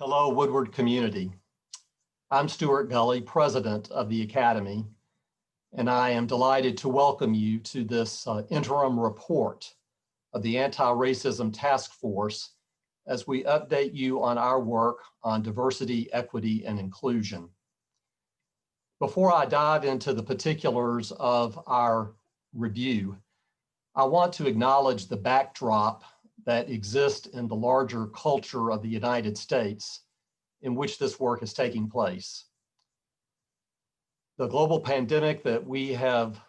Hello, Woodward community. I'm Stuart Gully, president of the Academy, and I am delighted to welcome you to this interim report of the Anti-Racism Task Force as we update you on our work on diversity, equity, and inclusion. Before I dive into the particulars of our review, I want to acknowledge the backdrop that exists in the larger culture of the United States in which this work is taking place. The global pandemic that we have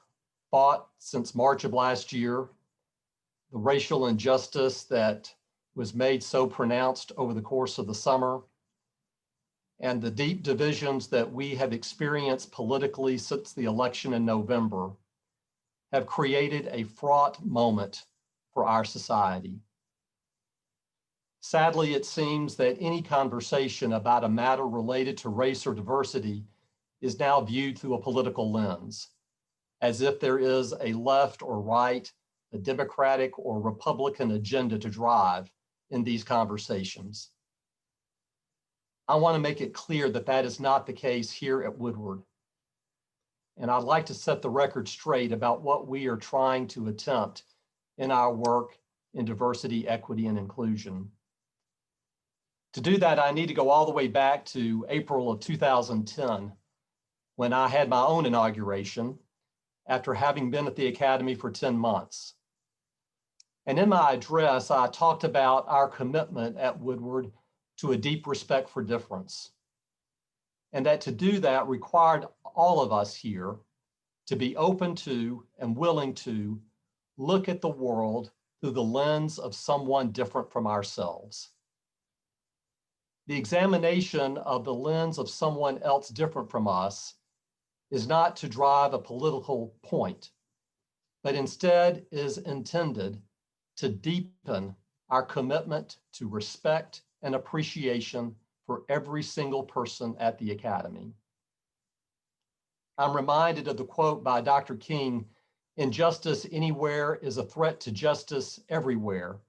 fought since March of last year, the racial injustice that was made so pronounced over the course of the summer, and the deep divisions that we have experienced politically since the election in November have created a fraught moment for our society. Sadly, it seems that any conversation about a matter related to race or diversity is now viewed through a political lens, as if there is a left or right, a Democratic or Republican agenda to drive in these conversations. I want to make it clear that that is not the case here at Woodward. And I'd like to set the record straight about what we are trying to attempt in our work in diversity, equity, and inclusion. To do that, I need to go all the way back to April of 2010, when I had my own inauguration after having been at the Academy for 10 months. And in my address, I talked about our commitment at Woodward to a deep respect for difference, and that to do that required all of us here to be open to and willing to look at the world through the lens of someone different from ourselves. The examination of the lens of someone else different from us is not to drive a political point, but instead is intended to deepen our commitment to respect and appreciation for every single person at the Academy. I'm reminded of the quote by Dr. King, "Injustice anywhere is a threat to justice everywhere.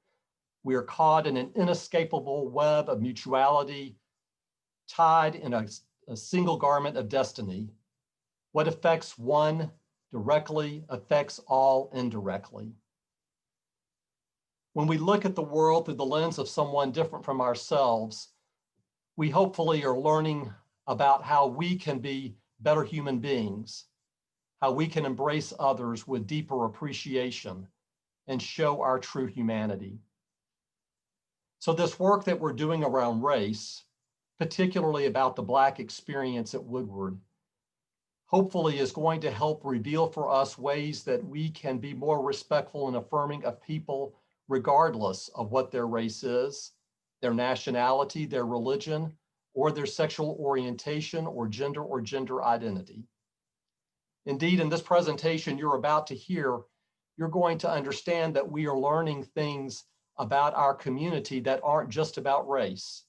We are caught in an inescapable web of mutuality, tied in a single garment of destiny. What affects one directly affects all indirectly." When we look at the world through the lens of someone different from ourselves, we hopefully are learning about how we can be better human beings, how we can embrace others with deeper appreciation and show our true humanity. So this work that we're doing around race, particularly about the Black experience at Woodward, hopefully is going to help reveal for us ways that we can be more respectful and affirming of people regardless of what their race is, their nationality, their religion, or their sexual orientation or gender identity. Indeed, in this presentation you're about to hear, you're going to understand that we are learning things about our community that aren't just about race,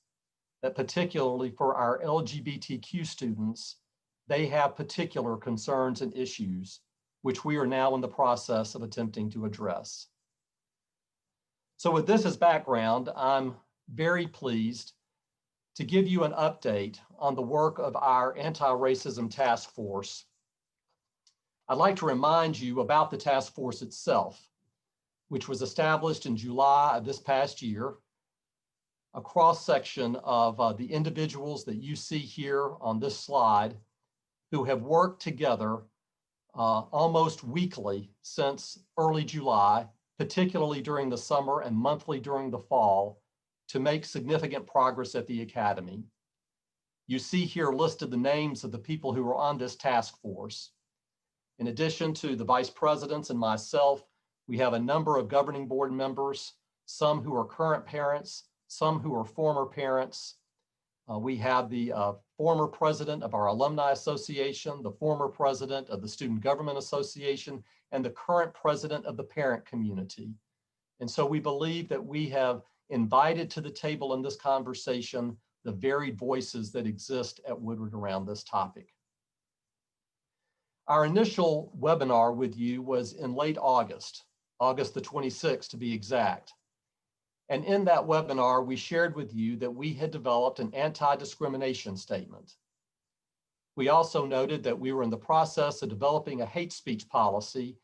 that particularly for our LGBTQ students, they have particular concerns and issues, which we are now in the process of attempting to address. So with this as background, I'm very pleased to give you an update on the work of our Anti-Racism Task Force. I'd like to remind you about the task force itself, which was established in July of this past year, a cross-section of the individuals that you see here on this slide who have worked together almost weekly since early July, particularly during the summer and monthly during the fall, to make significant progress at the Academy. You see here listed the names of the people who are on this task force. In addition to the vice presidents and myself, we have a number of governing board members, some who are current parents, some who are former parents. We have the former president of our Alumni Association, the former president of the Student Government Association, and the current president of the parent community. And so we believe that we have invited to the table in this conversation the varied voices that exist at Woodward around this topic. Our initial webinar with you was in late August the 26th to be exact. And in that webinar, we shared with you that we had developed an anti-discrimination statement. We also noted that we were in the process of developing a hate speech policy,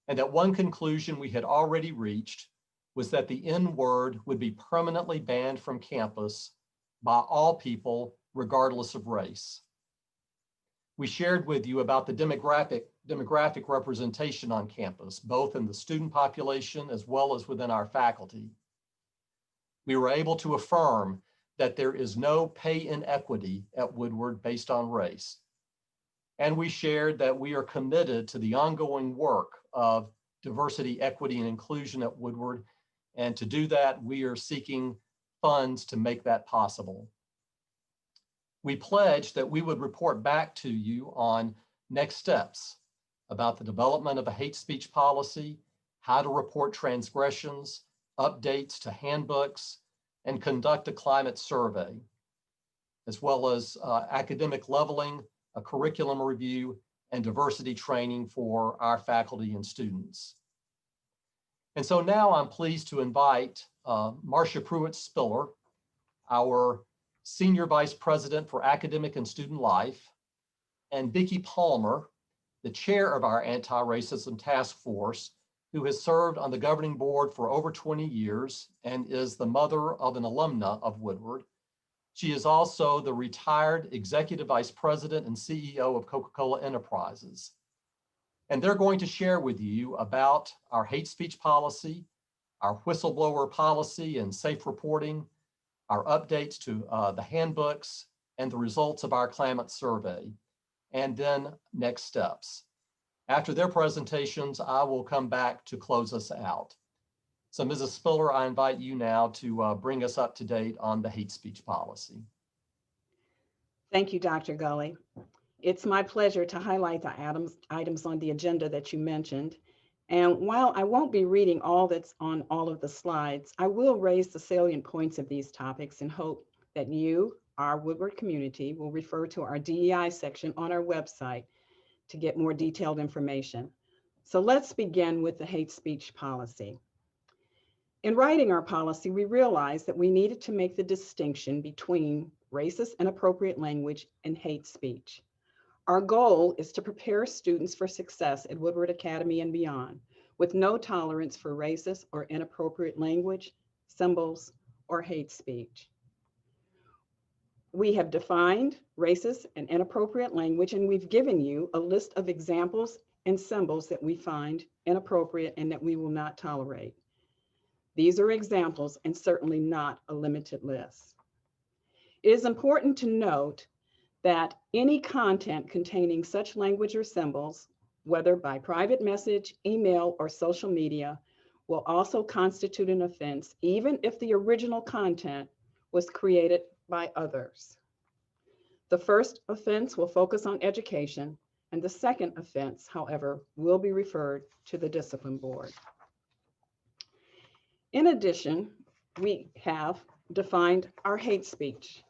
and that one conclusion we had already reached was that the N-word would be permanently banned from campus by all people, regardless of race. We shared with you about the demographic representation on campus, both in the student population as well as within our faculty. We were able to affirm that there is no pay inequity at Woodward based on race. And we shared that we are committed to the ongoing work of diversity, equity, and inclusion at Woodward. And to do that, we are seeking funds to make that possible. We pledged that we would report back to you on next steps about the development of a hate speech policy, how to report transgressions, updates to handbooks, and conduct a climate survey, as well as academic leveling, a curriculum review, and diversity training for our faculty and students. And so now I'm pleased to invite Marcia Pruitt-Spiller, our Senior Vice President for Academic and Student Life, and Vicki Palmer, the chair of our Anti-Racism Task Force, who has served on the governing board for over 20 years and is the mother of an alumna of Woodward. She is also the retired Executive Vice President and CEO of Coca-Cola Enterprises. And they're going to share with you about our hate speech policy, our whistleblower policy and safe reporting, our updates to the handbooks, and the results of our climate survey, and then next steps. After their presentations, I will come back to close us out. So Mrs. Spiller, I invite you now to bring us up to date on the hate speech policy. Thank you, Dr. Gully. It's my pleasure to highlight the items on the agenda that you mentioned. And while I won't be reading all that's on all of the slides, I will raise the salient points of these topics and hope that you, our Woodward community, will refer to our DEI section on our website to get more detailed information. So let's begin with the hate speech policy. In writing our policy, we realized that we needed to make the distinction between racist and inappropriate language and hate speech. Our goal is to prepare students for success at Woodward Academy and beyond, with no tolerance for racist or inappropriate language, symbols, or hate speech. We have defined racist and inappropriate language, and we've given you a list of examples and symbols that we find inappropriate and that we will not tolerate. These are examples and certainly not a limited list. It is important to note that any content containing such language or symbols, whether by private message, email, or social media, will also constitute an offense, even if the original content was created by others. The first offense will focus on education, and the second offense, however, will be referred to the discipline board. In addition, we have defined our hate speech,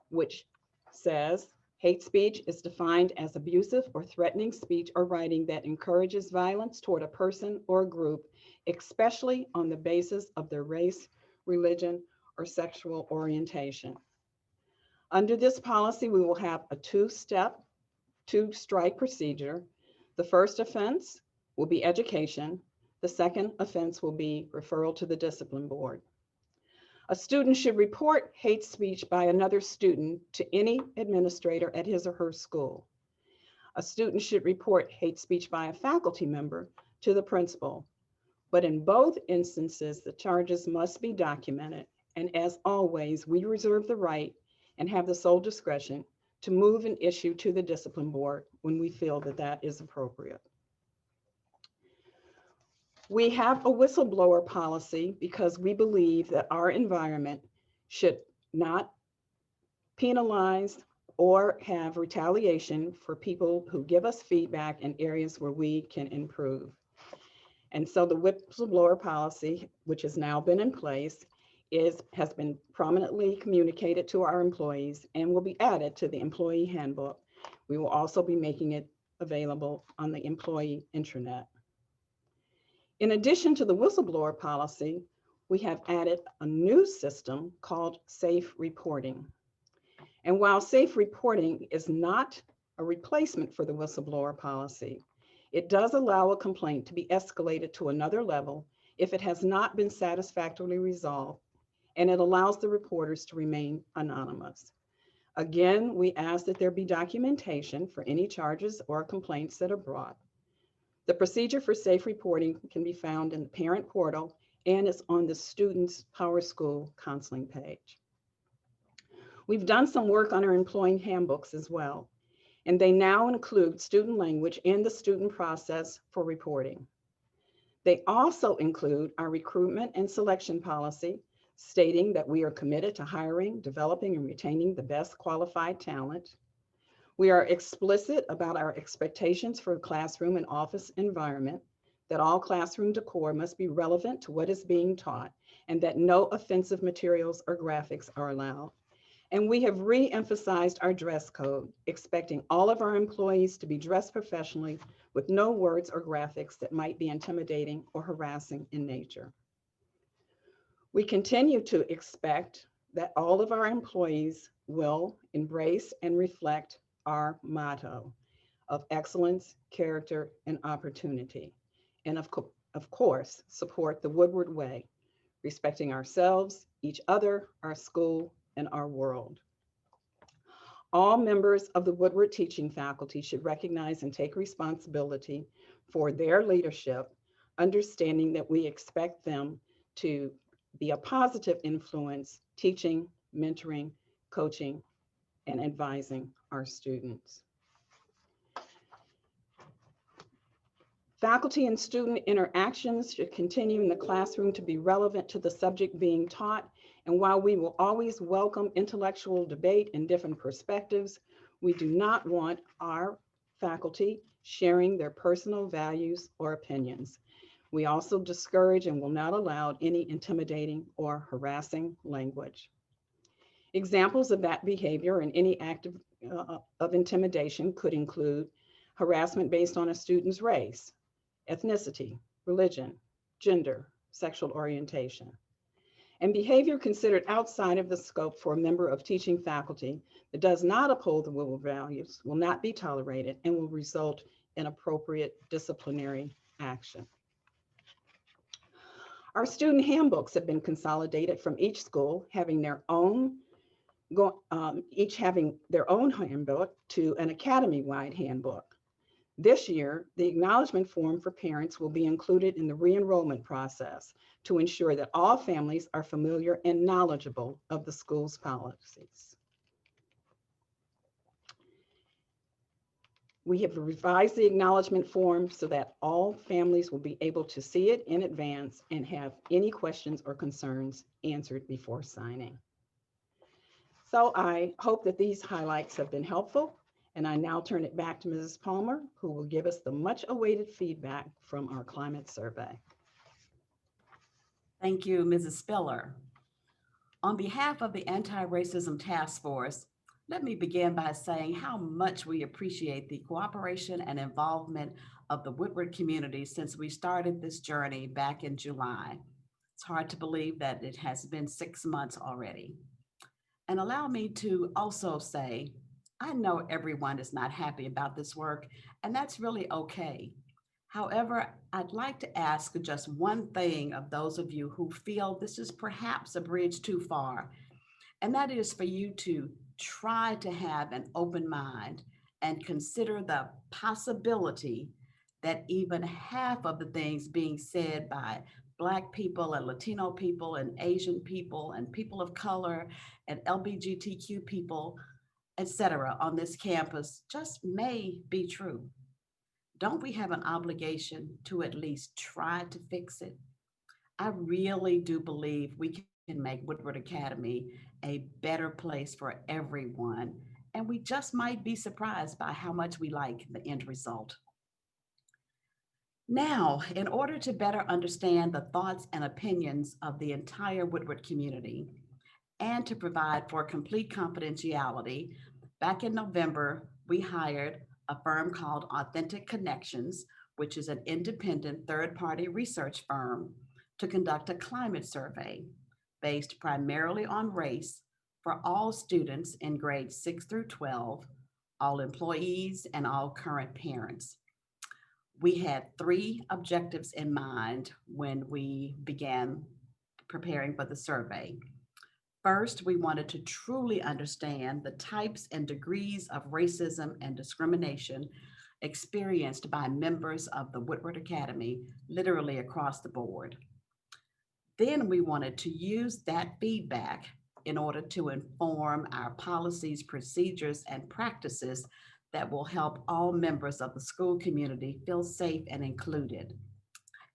which says hate speech is defined as abusive or threatening speech or writing that encourages violence toward a person or group, especially on the basis of their race, religion, or sexual orientation. Under this policy, we will have a two-step, two-strike procedure. The first offense will be education. The second offense will be referral to the discipline board. A student should report hate speech by another student to any administrator at his or her school. A student should report hate speech by a faculty member to the principal. But in both instances, the charges must be documented. And as always, we reserve the right and have the sole discretion to move an issue to the discipline board when we feel that that is appropriate. We have a whistleblower policy because we believe that our environment should not penalize or have retaliation for people who give us feedback in areas where we can improve. And so the whistleblower policy, which has now been in place, has been prominently communicated to our employees and will be added to the employee handbook. We will also be making it available on the employee intranet. In addition to the whistleblower policy, we have added a new system called SafeReporting. And while SafeReporting is not a replacement for the whistleblower policy, it does allow a complaint to be escalated to another level if it has not been satisfactorily resolved, and it allows the reporters to remain anonymous. Again, we ask that there be documentation for any charges or complaints that are brought. The procedure for SafeReporting can be found in the parent portal and is on the student's PowerSchool counseling page. We've done some work on our employee handbooks as well, and they now include student language and the student process for reporting. They also include our recruitment and selection policy, stating that we are committed to hiring, developing, and retaining the best qualified talent. We are explicit about our expectations for a classroom and office environment, that all classroom decor must be relevant to what is being taught, and that no offensive materials or graphics are allowed. And we have re-emphasized our dress code, expecting all of our employees to be dressed professionally with no words or graphics that might be intimidating or harassing in nature. We continue to expect that all of our employees will embrace and reflect our motto of excellence, character, and opportunity. And of course, support the Woodward way, respecting ourselves, each other, our school, and our world. All members of the Woodward teaching faculty should recognize and take responsibility for their leadership, understanding that we expect them to be a positive influence, teaching, mentoring, coaching, and advising our students. Faculty and student interactions should continue in the classroom to be relevant to the subject being taught. And while we will always welcome intellectual debate and different perspectives, we do not want our faculty sharing their personal values or opinions. We also discourage and will not allow any intimidating or harassing language. Examples of that behavior and any act of intimidation could include harassment based on a student's race, ethnicity, religion, gender, sexual orientation. And behavior considered outside of the scope for a member of teaching faculty that does not uphold the Woodward values will not be tolerated and will result in appropriate disciplinary action. Our student handbooks have been consolidated from each school having their own, each having their own handbook to an academy-wide handbook. This year, the acknowledgement form for parents will be included in the re-enrollment process to ensure that all families are familiar and knowledgeable of the school's policies. We have revised the acknowledgement form so that all families will be able to see it in advance and have any questions or concerns answered before signing. So I hope that these highlights have been helpful. And I now turn it back to Mrs. Palmer, who will give us the much awaited feedback from our climate survey. Thank you, Mrs. Spiller. On behalf of the Anti-Racism Task Force, let me begin by saying how much we appreciate the cooperation and involvement of the Woodward community since we started this journey back in July. It's hard to believe that it has been 6 months already. And allow me to also say, I know everyone is not happy about this work, and that's really okay. However, I'd like to ask just one thing of those of you who feel this is perhaps a bridge too far, and that is for you to try to have an open mind and consider the possibility that even half of the things being said by Black people and Latino people and Asian people and people of color and LGBTQ people, etc., on this campus just may be true. Don't we have an obligation to at least try to fix it? I really do believe we can make Woodward Academy a better place for everyone, and we just might be surprised by how much we like the end result. Now, in order to better understand the thoughts and opinions of the entire Woodward community, and to provide for complete confidentiality, back in November, we hired a firm called Authentic Connections, which is an independent third-party research firm to conduct a climate survey based primarily on race for all students in grades 6 through 12, all employees, and all current parents. We had 3 objectives in mind when we began preparing for the survey. First, we wanted to truly understand the types and degrees of racism and discrimination experienced by members of the Woodward Academy, literally across the board. Then we wanted to use that feedback in order to inform our policies, procedures, and practices that will help all members of the school community feel safe and included.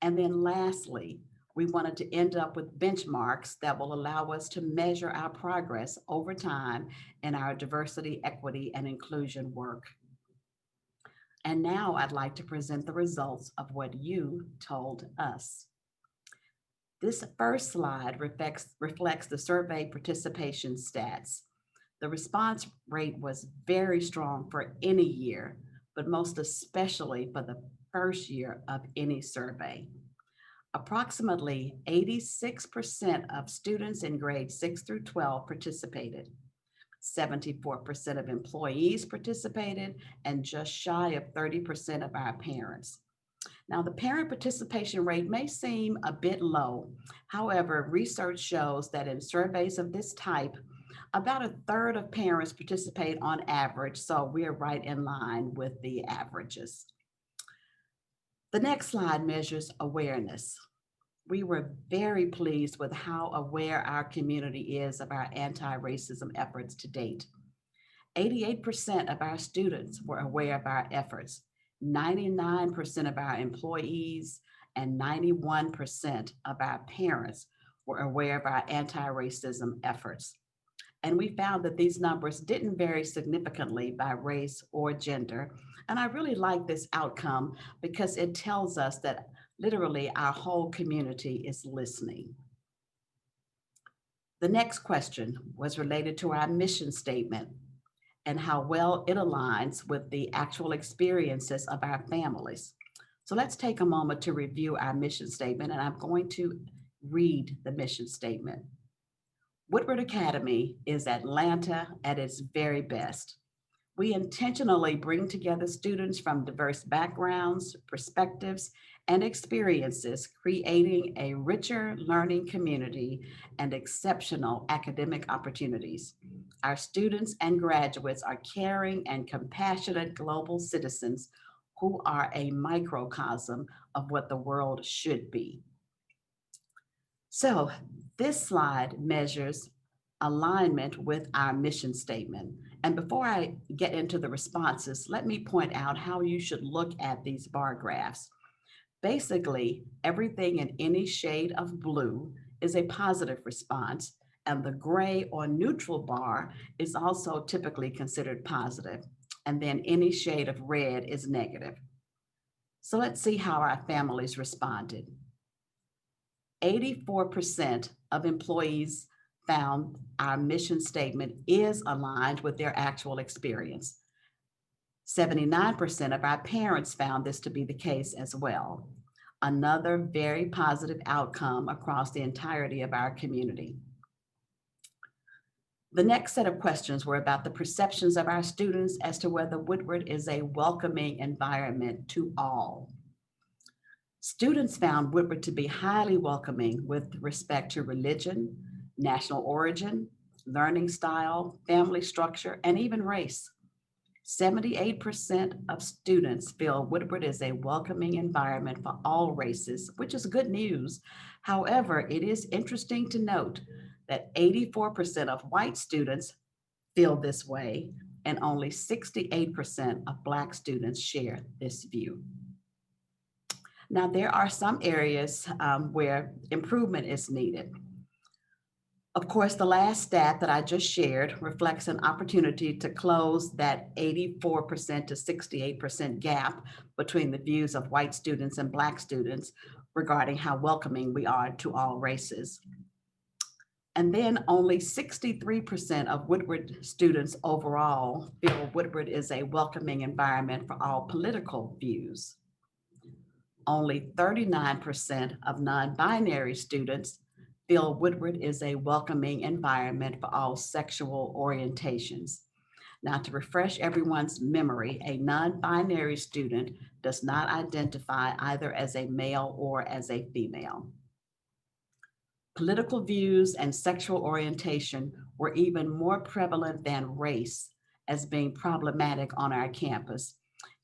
And then lastly, we wanted to end up with benchmarks that will allow us to measure our progress over time in our diversity, equity, and inclusion work. And now I'd like to present the results of what you told us. This first slide reflects the survey participation stats. The response rate was very strong for any year, but most especially for the first year of any survey. Approximately 86% of students in grades 6 through 12 participated. 74% of employees participated, and just shy of 30% of our parents. Now, the parent participation rate may seem a bit low. However, research shows that in surveys of this type, about 1/3 of parents participate on average, so we're right in line with the averages. The next slide measures awareness. We were very pleased with how aware our community is of our anti-racism efforts to date. 88% of our students were aware of our efforts, 99% of our employees, and 91% of our parents were aware of our anti-racism efforts. And we found that these numbers didn't vary significantly by race or gender. And I really like this outcome because it tells us that literally our whole community is listening. The next question was related to our mission statement and how well it aligns with the actual experiences of our families. So let's take a moment to review our mission statement, and I'm going to read the mission statement. Woodward Academy is Atlanta at its very best. We intentionally bring together students from diverse backgrounds, perspectives, and experiences, creating a richer learning community and exceptional academic opportunities. Our students and graduates are caring and compassionate global citizens who are a microcosm of what the world should be. So this slide measures alignment with our mission statement. And before I get into the responses, let me point out how you should look at these bar graphs. Basically, everything in any shade of blue is a positive response, and the gray or neutral bar is also typically considered positive, and then any shade of red is negative. So let's see how our families responded. 84% of employees found our mission statement is aligned with their actual experience. 79% of our parents found this to be the case as well. Another very positive outcome across the entirety of our community. The next set of questions were about the perceptions of our students as to whether Woodward is a welcoming environment to all. Students found Woodward to be highly welcoming with respect to religion, national origin, learning style, family structure, and even race. 78% of students feel Woodward is a welcoming environment for all races, which is good news. However, it is interesting to note that 84% of white students feel this way, and only 68% of Black students share this view. Now, there are some areas where improvement is needed. Of course, the last stat that I just shared reflects an opportunity to close that 84% to 68% gap between the views of white students and Black students regarding how welcoming we are to all races. And then only 63% of Woodward students overall feel Woodward is a welcoming environment for all political views. Only 39% of non-binary students feel Woodward is a welcoming environment for all sexual orientations. Now, to refresh everyone's memory, a non-binary student does not identify either as a male or as a female. Political views and sexual orientation were even more prevalent than race as being problematic on our campus.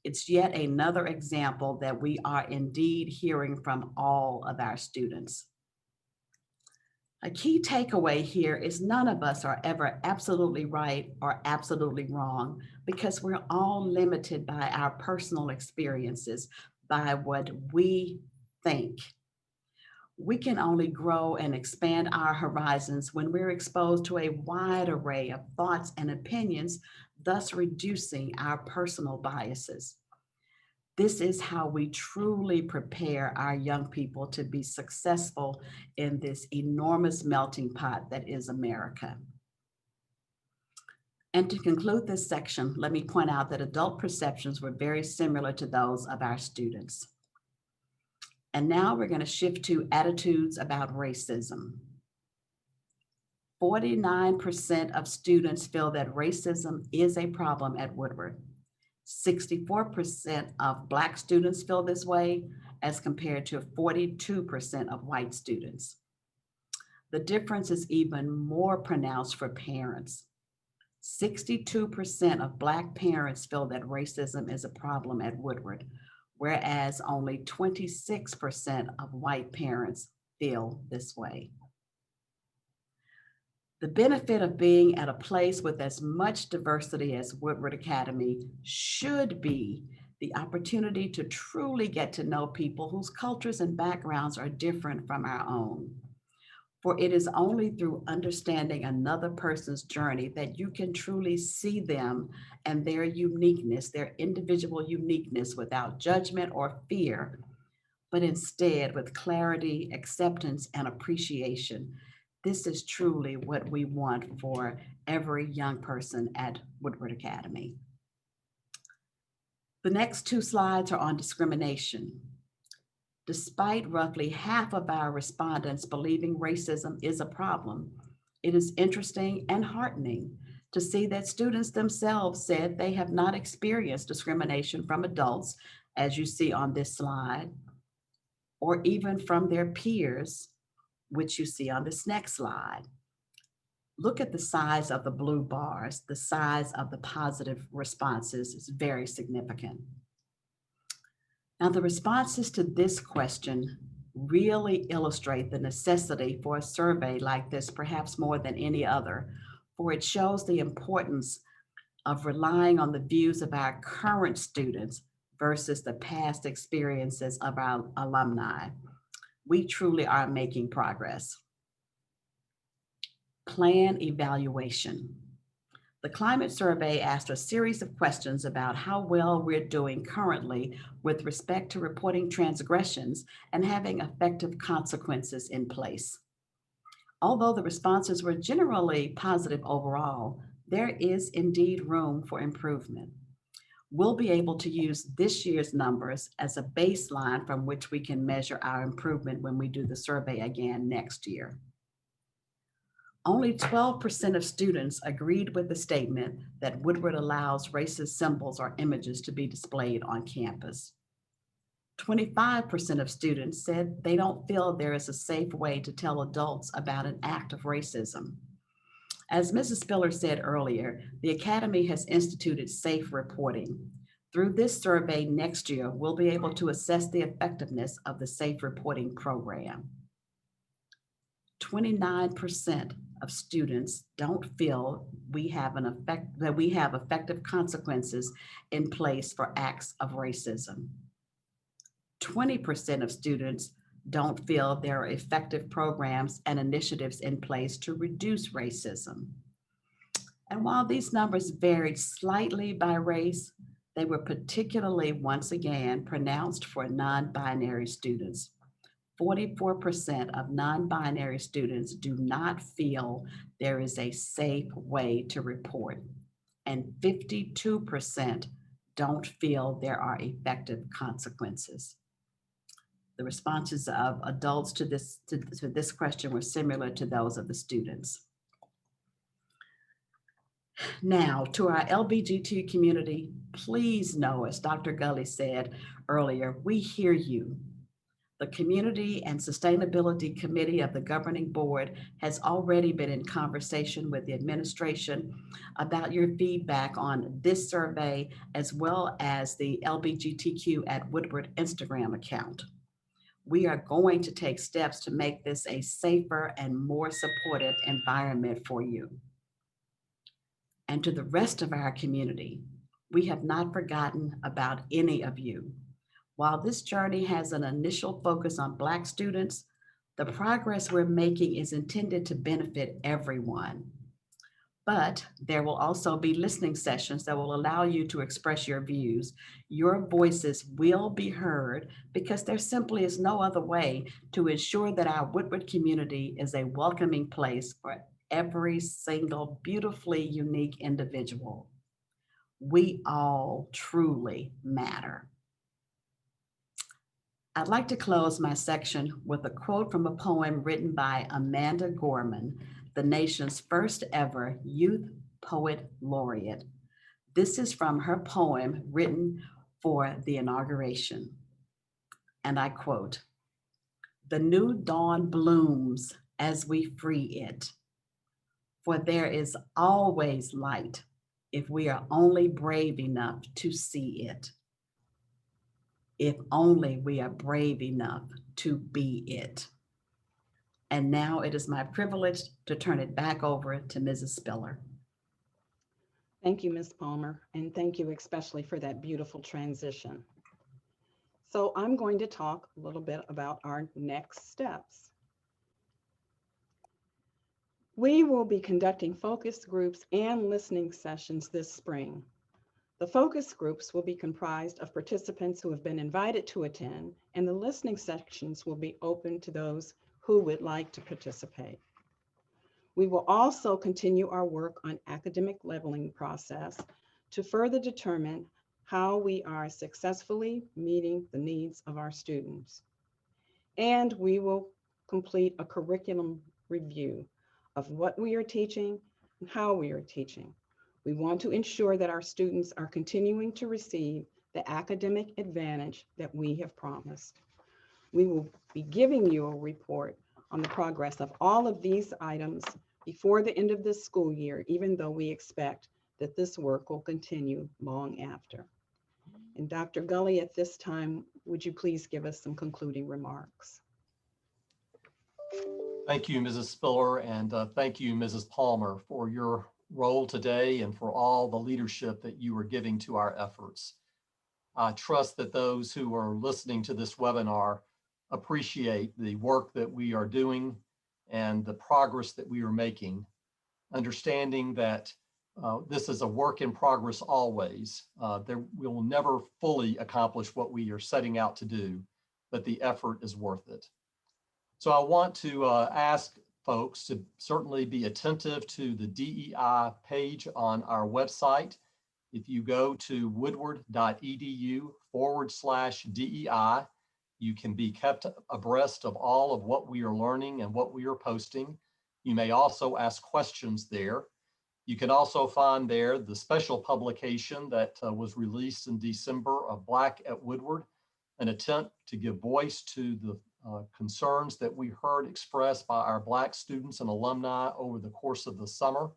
It's yet another example that we are indeed hearing from all of our students. A key takeaway here is none of us are ever absolutely right or absolutely wrong, because we're all limited by our personal experiences, by what we think. We can only grow and expand our horizons when we're exposed to a wide array of thoughts and opinions, thus reducing our personal biases. This is how we truly prepare our young people to be successful in this enormous melting pot that is America. And to conclude this section, let me point out that adult perceptions were very similar to those of our students. And now we're going to shift to attitudes about racism. 49% of students feel that racism is a problem at Woodward. 64% of Black students feel this way, as compared to 42% of white students. The difference is even more pronounced for parents. 62% of Black parents feel that racism is a problem at Woodward, whereas only 26% of white parents feel this way. The benefit of being at a place with as much diversity as Woodward Academy should be the opportunity to truly get to know people whose cultures and backgrounds are different from our own. For it is only through understanding another person's journey that you can truly see them and their uniqueness, their individual uniqueness, without judgment or fear, but instead with clarity, acceptance, and appreciation. This is truly what we want for every young person at Woodward Academy. The next two slides are on discrimination. Despite roughly half of our respondents believing racism is a problem, it is interesting and heartening to see that students themselves said they have not experienced discrimination from adults, as you see on this slide, or even from their peers, which you see on this next slide. Look at the size of the blue bars. The size of the positive responses is very significant. Now, the responses to this question really illustrate the necessity for a survey like this, perhaps more than any other, for it shows the importance of relying on the views of our current students versus the past experiences of our alumni. We truly are making progress. Plan evaluation. The climate survey asked a series of questions about how well we're doing currently with respect to reporting transgressions and having effective consequences in place. Although the responses were generally positive overall, there is indeed room for improvement. We'll be able to use this year's numbers as a baseline from which we can measure our improvement when we do the survey again next year. Only 12% of students agreed with the statement that Woodward allows racist symbols or images to be displayed on campus. 25% of students said they don't feel there is a safe way to tell adults about an act of racism. As Mrs. Spiller said earlier, the Academy has instituted SafeReporting. Through this survey next year, we'll be able to assess the effectiveness of the SafeReporting program. 29% of students don't feel that we have effective consequences in place for acts of racism. 20% of students don't feel there are effective programs and initiatives in place to reduce racism. And while these numbers varied slightly by race, they were particularly, once again, pronounced for non-binary students. 44% of non-binary students do not feel there is a safe way to report, and 52% don't feel there are effective consequences. The responses of adults to this question were similar to those of the students. Now, to our LGBTQ community, please know, as Dr. Gully said earlier, we hear you. The Community and Sustainability Committee of the Governing Board has already been in conversation with the administration about your feedback on this survey, as well as the LGBTQ at Woodward Instagram account. We are going to take steps to make this a safer and more supportive environment for you. And to the rest of our community, we have not forgotten about any of you. While this journey has an initial focus on Black students, the progress we're making is intended to benefit everyone. But there will also be listening sessions that will allow you to express your views. Your voices will be heard because there simply is no other way to ensure that our Woodward community is a welcoming place for every single beautifully unique individual. We all truly matter. I'd like to close my section with a quote from a poem written by Amanda Gorman, the nation's first ever Youth Poet Laureate. This is from her poem written for the inauguration. And I quote, "The new dawn blooms as we free it, for there is always light if we are only brave enough to see it. If only we are brave enough to be it." And now it is my privilege to turn it back over to Mrs. Spiller. Thank you, Ms. Palmer, and thank you especially for that beautiful transition. So I'm going to talk a little bit about our next steps. We will be conducting focus groups and listening sessions this spring. The focus groups will be comprised of participants who have been invited to attend, and the listening sections will be open to those who would like to participate. We will also continue our work on academic leveling process to further determine how we are successfully meeting the needs of our students. And we will complete a curriculum review of what we are teaching and how we are teaching. We want to ensure that our students are continuing to receive the academic advantage that we have promised. We will be giving you a report on the progress of all of these items before the end of this school year, even though we expect that this work will continue long after. And Dr. Gully, at this time, would you please give us some concluding remarks? Thank you, Mrs. Spiller, and thank you, Mrs. Palmer, for your role today and for all the leadership that you are giving to our efforts. I trust that those who are listening to this webinar appreciate the work that we are doing and the progress that we are making, understanding that this is a work in progress always. We will never fully accomplish what we are setting out to do, but the effort is worth it. So I want to ask folks to certainly be attentive to the DEI page on our website. If you go to woodward.edu/DEI, you can be kept abreast of all of what we are learning and what we are posting. You may also ask questions there. You can also find there the special publication that was released in December of Black at Woodward, an attempt to give voice to the concerns that we heard expressed by our Black students and alumni over the course of the summer.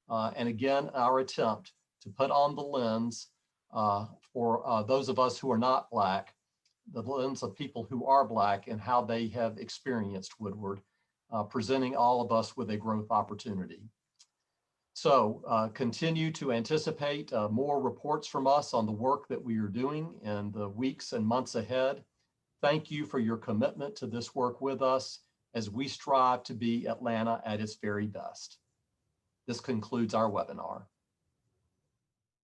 And again, our attempt to put on the lens for those of us who are not Black, the lens of people who are Black and how they have experienced Woodward, presenting all of us with a growth opportunity. So continue to anticipate more reports from us on the work that we are doing in the weeks and months ahead. Thank you for your commitment to this work with us as we strive to be Atlanta at its very best. This concludes our webinar.